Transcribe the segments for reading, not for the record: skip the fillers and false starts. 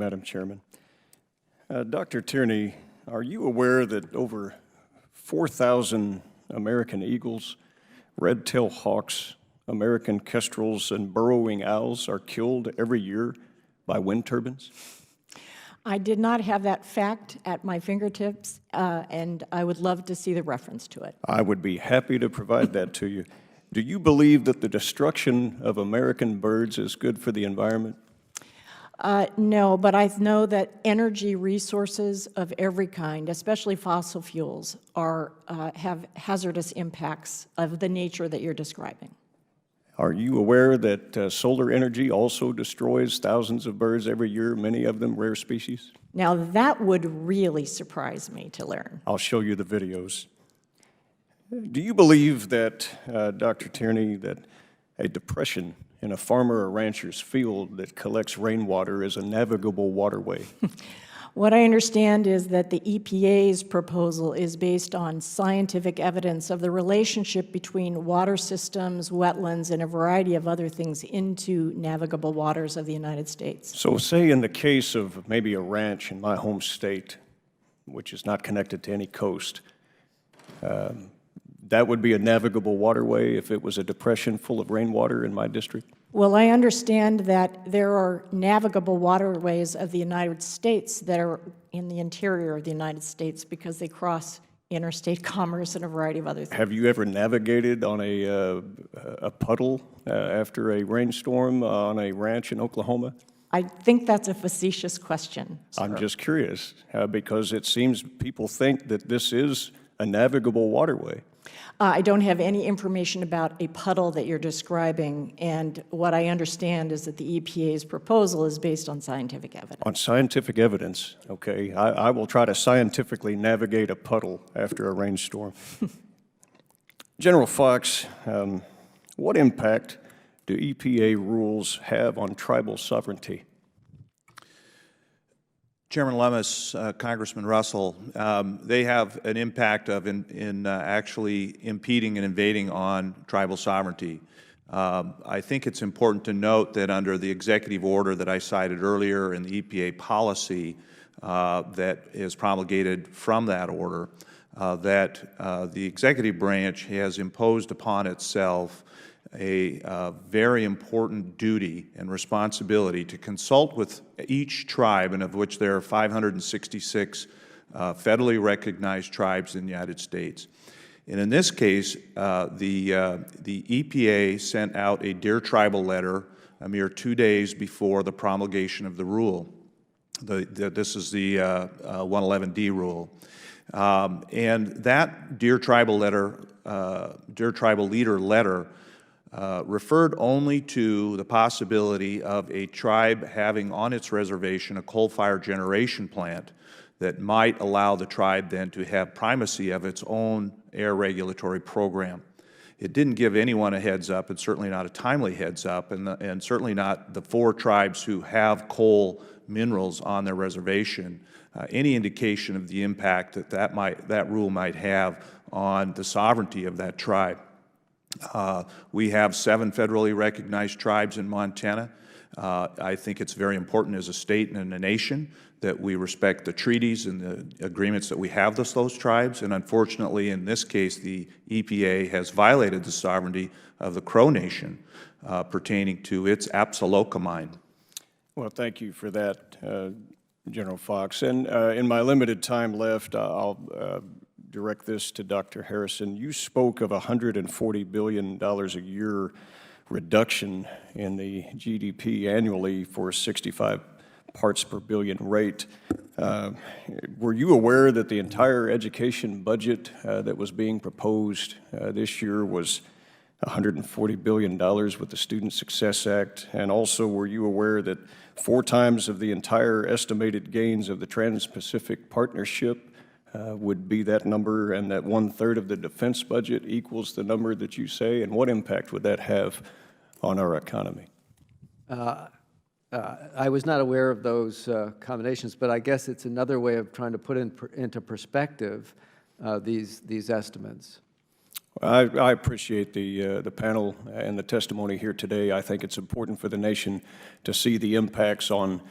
Madam Chairman. Dr. Tierney, are you aware that over 4,000 American eagles, red-tailed hawks, American kestrels, and burrowing owls are killed every year by wind turbines? I did not have that fact at my fingertips, and I would love to see the reference to it. I would be happy to provide that to you. Do you believe that the destruction of American birds is good for the environment? No, but I know that energy resources of every kind, especially fossil fuels, have hazardous impacts of the nature that you're describing. Are you aware that solar energy also destroys thousands of birds every year, many of them rare species? Now, that would really surprise me to learn. I'll show you the videos. Do you believe that, Dr. Tierney, that a depression in a farmer or rancher's field that collects rainwater is a navigable waterway? What I understand is that the EPA's proposal is based on scientific evidence of the relationship between water systems, wetlands, and a variety of other things into navigable waters of the United States. So say in the case of maybe a ranch in my home state, which is not connected to any coast, that would be a navigable waterway if it was a depression full of rainwater in my district? Well, I understand that there are navigable waterways of the United States that are in the interior of the United States because they cross interstate commerce and a variety of other things. Have you ever navigated on a puddle after a rainstorm on a ranch in Oklahoma? I think that's a facetious question, sir. I'm just curious because it seems people think that this is a navigable waterway. I don't have any information about a puddle that you're describing, and what I understand is that the EPA's proposal is based on scientific evidence. On scientific evidence, okay. I will try to scientifically navigate a puddle after a rainstorm. General Fox, what impact do EPA rules have on tribal sovereignty? Chairman Lummis, Congressman Russell, they have an impact in actually impeding and invading on tribal sovereignty. I think it's important to note that under the executive order that I cited earlier and the EPA policy that is promulgated from that order, that the executive branch has imposed upon itself a very important duty and responsibility to consult with each tribe, and of which there are 566 federally recognized tribes in the United States. And in this case, the EPA sent out a Dear Tribal letter a mere 2 days before the promulgation of the rule. This is the 111D rule. And that Dear Tribal letter, Dear Tribal Leader letter, referred only to the possibility of a tribe having on its reservation a coal-fired generation plant that might allow the tribe then to have primacy of its own air regulatory program. It didn't give anyone a heads up, and certainly not a timely heads up, and certainly not the 4 tribes who have coal minerals on their reservation, any indication of the impact that that rule might have on the sovereignty of that tribe. We have 7 federally recognized tribes in Montana. I think it's very important as a state and a nation that we respect the treaties and the agreements that we have with those tribes. And unfortunately, in this case, the EPA has violated the sovereignty of the Crow Nation pertaining to its Apsaloka mine. Well, thank you for that, General Fox. And in my limited time left, I'll direct this to Dr. Harrison. You spoke of a $140 billion a year reduction in the GDP annually for a 65 parts per billion rate. Were you aware that the entire education budget that was being proposed this year was $140 billion with the Student Success Act? And also, were you aware that 4 times of the entire estimated gains of the Trans-Pacific Partnership would be that number, and that 1/3 of the defense budget equals the number that you say? And what impact would that have on our economy? I was not aware of those combinations, but I guess it's another way of trying to put into perspective these estimates. I appreciate the panel and the testimony here today. I think it's important for the nation to see the impacts on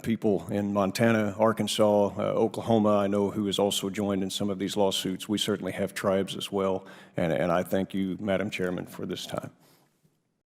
people in Montana, Arkansas, Oklahoma, I know, who has also joined in some of these lawsuits. We certainly have tribes as well, and I thank you, Madam Chairman, for this time.